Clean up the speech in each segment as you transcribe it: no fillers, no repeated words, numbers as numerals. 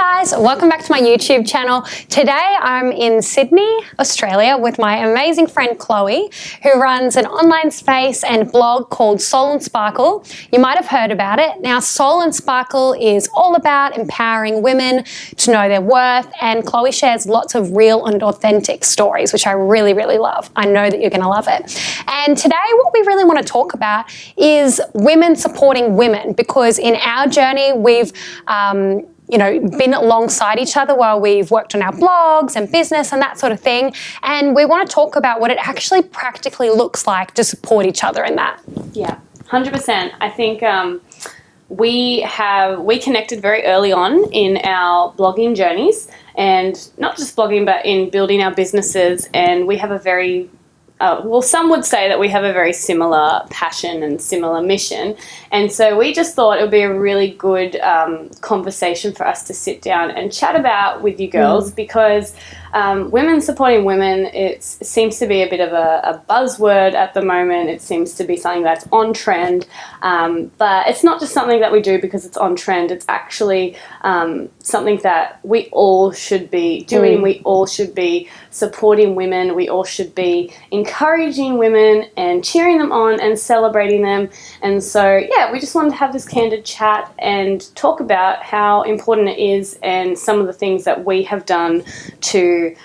guys, welcome back to my YouTube channel. Today I'm in Sydney, Australia with my amazing friend Chloe, who runs an online space and blog called Soul and Sparkle. You might have heard about it. Now, Soul and Sparkle is all about empowering women to know their worth, and Chloe shares lots of real and authentic stories, which I really, really love. I know that you're going to love it. And today what we really want to talk about is women supporting women, because in our journey we've been alongside each other while we've worked on our blogs and business and that sort of thing. And we want to talk about what it actually practically looks like to support each other in that. Yeah, 100%. I think we connected very early on in our blogging journeys, and not just blogging, but in building our businesses. And we have a very some would say that we have a very similar passion and similar mission. And so we just thought it would be a really good conversation for us to sit down and chat about with you girls, because women supporting women, it seems to be a bit of a buzzword at the moment. It seems to be something that's on trend, but it's not just something that we do because it's on trend. It's actually something that we all should be doing. We all should be supporting women. We all should be encouraging women and cheering them on and celebrating them. And so, yeah, we just wanted to have this candid chat and talk about how important it is and some of the things that we have done to,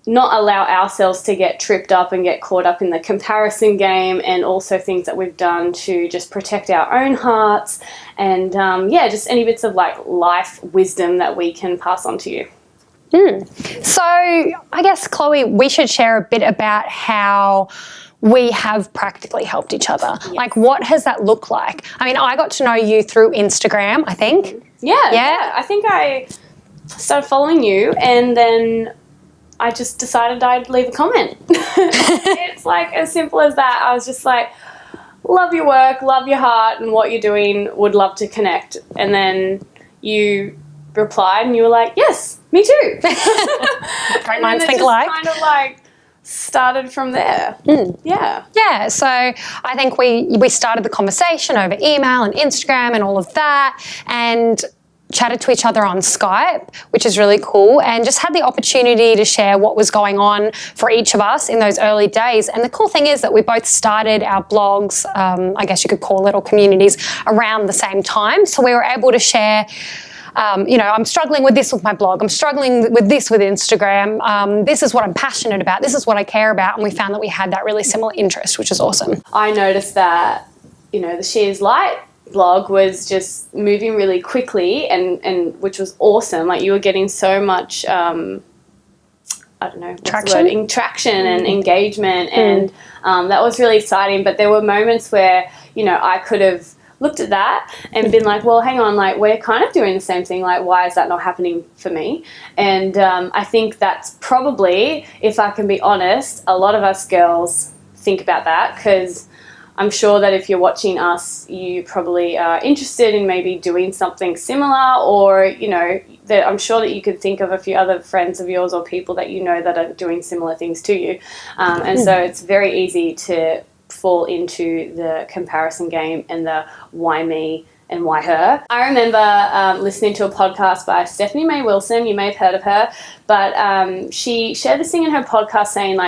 not allow ourselves to get tripped up and get caught up in the comparison game, and also things that we've done to just protect our own hearts, and just any bits of life wisdom that we can pass on to you. So I guess, Chloe, we should share a bit about how we have practically helped each other. Yes. Like, what has that looked like? I mean, I got to know you through Instagram, I think. Yeah. I think I started following you, and then I just decided I'd leave a comment. It's like as simple as that. I was just like, love your work, love your heart and what you're doing, would love to connect. And then you replied and you were like, yes, me too. Great minds think alike. Kind of started from there. Yeah, so I think we started the conversation over email and Instagram and all of that, and chatted to each other on Skype, which is really cool, and just had the opportunity to share what was going on for each of us in those early days. And the cool thing is that we both started our blogs, I guess you could call little communities, around the same time. So we were able to share, I'm struggling with this with my blog, I'm struggling with this with Instagram, this is what I'm passionate about, this is what I care about, and we found that we had that really similar interest, which is awesome. I noticed that, the She's Light blog was just moving really quickly, and which was awesome. Like, you were getting so much traction and engagement, and that was really exciting. But there were moments where I could have looked at that and been like, well, hang on, we're kind of doing the same thing, why is that not happening for me? And I think that's probably, if I can be honest, a lot of us girls think about that, because I'm sure that if you're watching us, you probably are interested in maybe doing something similar, or, that I'm sure that you could think of a few other friends of yours or people that that are doing similar things to you. And so it's very easy to fall into the comparison game and the why me and why her. I remember listening to a podcast by Stephanie Mae Wilson. You may have heard of her, but she shared this thing in her podcast saying,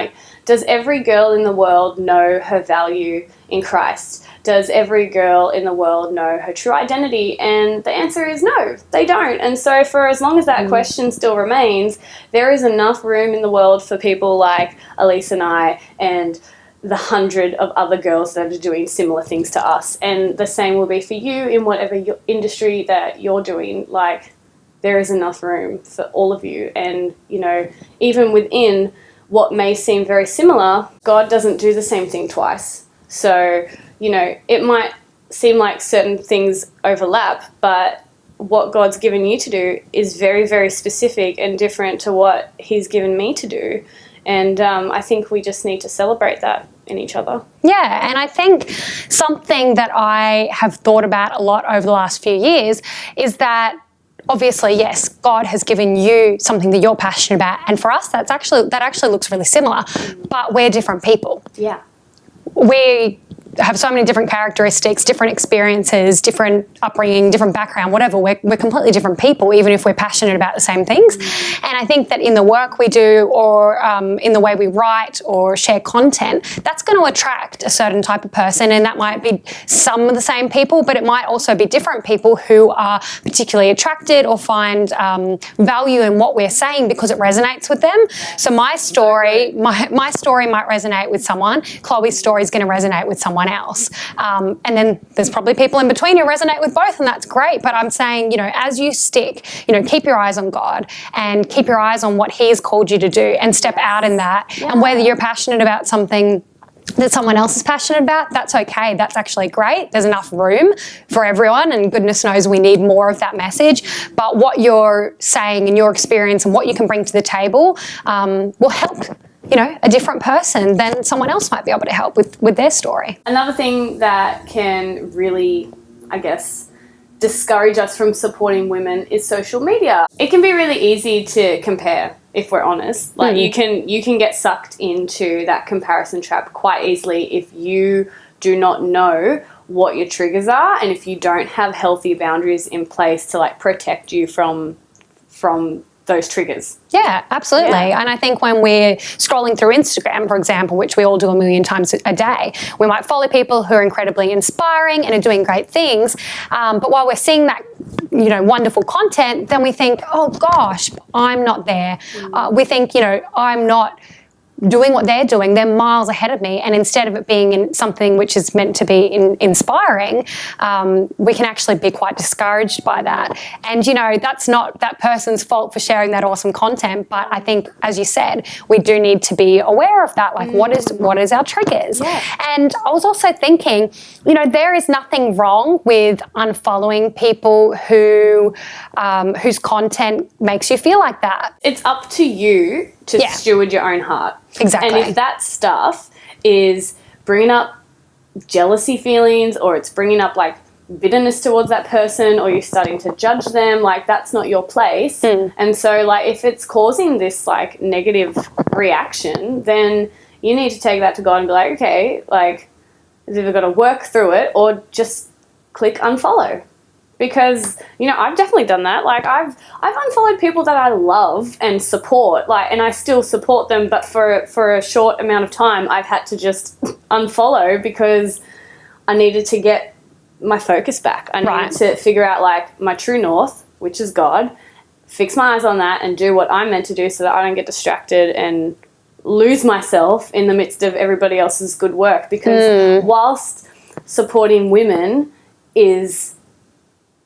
does every girl in the world know her value in Christ? Does every girl in the world know her true identity? And the answer is no, they don't. And so for as long as that question still remains, there is enough room in the world for people like Elise and I, and the 100 of other girls that are doing similar things to us. And the same will be for you in whatever your industry that you're doing. There is enough room for all of you. And, even within what may seem very similar, God doesn't do the same thing twice. So, it might seem like certain things overlap, but what God's given you to do is very, very specific and different to what He's given me to do. And I think we just need to celebrate that in each other. Yeah, and I think something that I have thought about a lot over the last few years is that, obviously, yes, God has given you something that you're passionate about, and for us, that actually looks really similar, but we're different people. Yeah. We have so many different characteristics, different experiences, different upbringing, different background, whatever. We're completely different people, even if we're passionate about the same things. And I think that in the work we do, or in the way we write or share content, that's going to attract a certain type of person, and that might be some of the same people, but it might also be different people who are particularly attracted or find value in what we're saying because it resonates with them. So my story might resonate with someone. Chloe's story is going to resonate with someone else. And then there's probably people in between who resonate with both, and that's great. But I'm saying, as you stick, keep your eyes on God and keep your eyes on what He has called you to do, and step out in that. Yeah. And whether you're passionate about something that someone else is passionate about, that's okay. That's actually great. There's enough room for everyone, and goodness knows we need more of that message. But what you're saying and your experience and what you can bring to the table will help, a different person than someone else might be able to help with their story. Another thing that can really, I guess, discourage us from supporting women is social media. It can be really easy to compare, if we're honest. Like you can get sucked into that comparison trap quite easily if you do not know what your triggers are, and if you don't have healthy boundaries in place to protect you from those triggers. Yeah, absolutely. Yeah. And I think when we're scrolling through Instagram, for example, which we all do a million times a day, we might follow people who are incredibly inspiring and are doing great things. But while we're seeing that, wonderful content, then we think, oh gosh, I'm not there. We think, I'm not doing what they're doing. They're miles ahead of me. And instead of it being in something which is meant to be inspiring, we can actually be quite discouraged by that. And, that's not that person's fault for sharing that awesome content. But I think, as you said, we do need to be aware of that. Like, what is our triggers? Yeah. And I was also thinking, there is nothing wrong with unfollowing people whose content makes you feel like that. It's up to you to steward your own heart. Exactly. And if that stuff is bringing up jealousy feelings, or it's bringing up bitterness towards that person, or you're starting to judge them, that's not your place. And so if it's causing this negative reaction, then you need to take that to God and be like, okay, you've either got to work through it or just click unfollow. Because, I've definitely done that. I've unfollowed people that I love and support, and I still support them, but for a short amount of time, I've had to just unfollow because I needed to get my focus back. I needed to figure out, my true north, which is God, fix my eyes on that and do what I'm meant to do so that I don't get distracted and lose myself in the midst of everybody else's good work. Because whilst supporting women is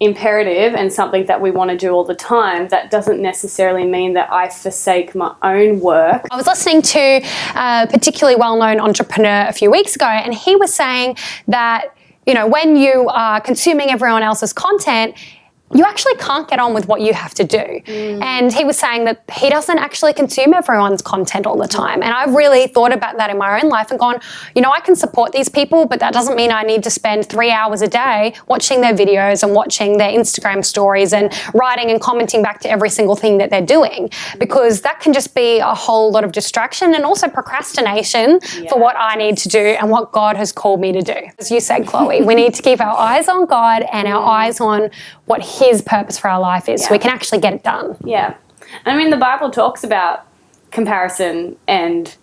imperative and something that we want to do all the time, that doesn't necessarily mean that I forsake my own work. I was listening to a particularly well-known entrepreneur a few weeks ago, and he was saying that, when you are consuming everyone else's content, you actually can't get on with what you have to do. And he was saying that he doesn't actually consume everyone's content all the time. And I've really thought about that in my own life and gone, I can support these people, but that doesn't mean I need to spend 3 hours a day watching their videos and watching their Instagram stories and writing and commenting back to every single thing that they're doing, because that can just be a whole lot of distraction and also procrastination for what I need to do and what God has called me to do. As you said, Chloe, we need to keep our eyes on God and our eyes on what His purpose for our life is, so we can actually get it done. Yeah. I mean, the Bible talks about comparison and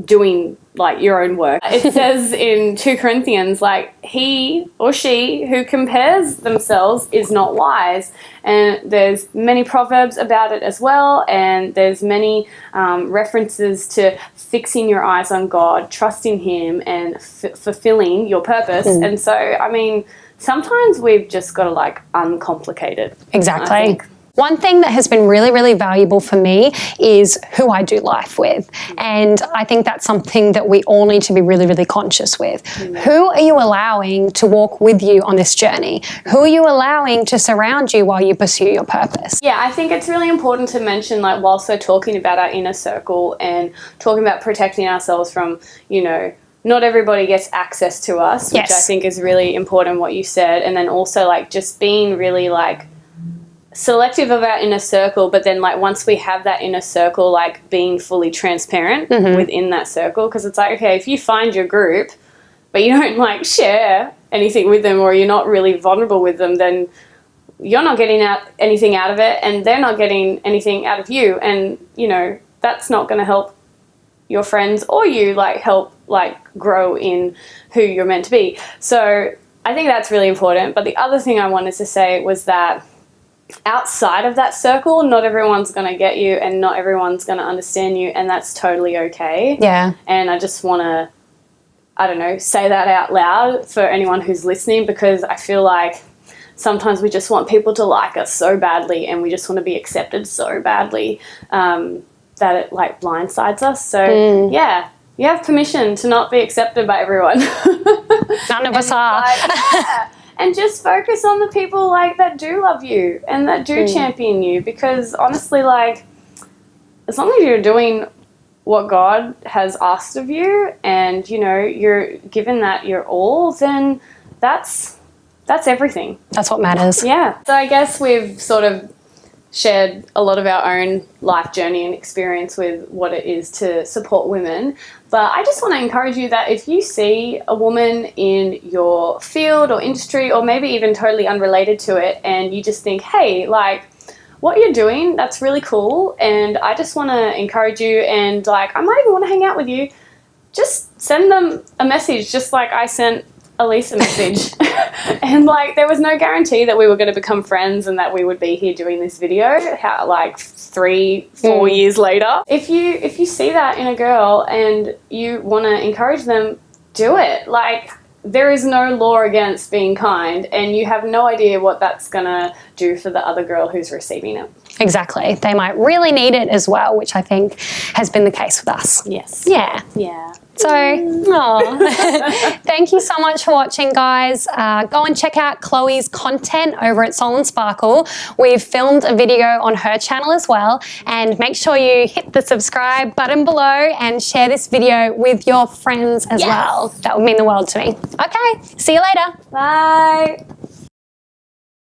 doing your own work. It says in 2 Corinthians, he or she who compares themselves is not wise. And there's many proverbs about it as well. And there's many references to fixing your eyes on God, trusting Him, and fulfilling your purpose. And so, I mean, sometimes we've just got to uncomplicate it. Exactly. One thing that has been really, really valuable for me is who I do life with. And I think that's something that we all need to be really, really conscious with. Who are you allowing to walk with you on this journey? Who are you allowing to surround you while you pursue your purpose? Yeah, I think it's really important to mention, whilst we're talking about our inner circle and talking about protecting ourselves from, not everybody gets access to us, which I think is really important what you said. And then also just being really selective of our inner circle, but then once we have that inner circle, being fully transparent within that circle. Because it's okay, if you find your group, but you don't like share anything with them, or you're not really vulnerable with them, then you're not getting anything out of it, and they're not getting anything out of you. And, you know, that's not going to help your friends or you help grow in who you're meant to be. So I think that's really important. But the other thing I wanted to say was that outside of that circle, not everyone's going to get you and not everyone's going to understand you, and that's totally okay. Yeah. And I just want to, I don't know, say that out loud for anyone who's listening, because I feel like sometimes we just want people to like us so badly, and we just want to be accepted so badly that it blindsides us. So yeah, you have permission to not be accepted by everyone. None of us are. Yeah. And just focus on the people that do love you and that do champion you, because honestly, as long as you're doing what God has asked of you, and you know you're given that your all, then that's everything. That's what matters. Yeah. So I guess we've sort of shared a lot of our own life journey and experience with what it is to support women. But I just want to encourage you that if you see a woman in your field or industry, or maybe even totally unrelated to it, and you just think, hey, what you're doing, that's really cool, and I just want to encourage you, and I might even want to hang out with you, just send them a message, just like I sent Elise a message. And there was no guarantee that we were going to become friends and that we would be here doing this video 3-4 years later. If you see that in a girl and you want to encourage them, do it. There is no law against being kind, and you have no idea what that's going to do for the other girl who's receiving it. Exactly. They might really need it as well, which I think has been the case with us. Yes. Yeah. Yeah. So, thank you so much for watching, guys. Go and check out Chloe's content over at Soul and Sparkle. We've filmed a video on her channel as well. And make sure you hit the subscribe button below and share this video with your friends as well. That would mean the world to me. Okay, see you later. Bye.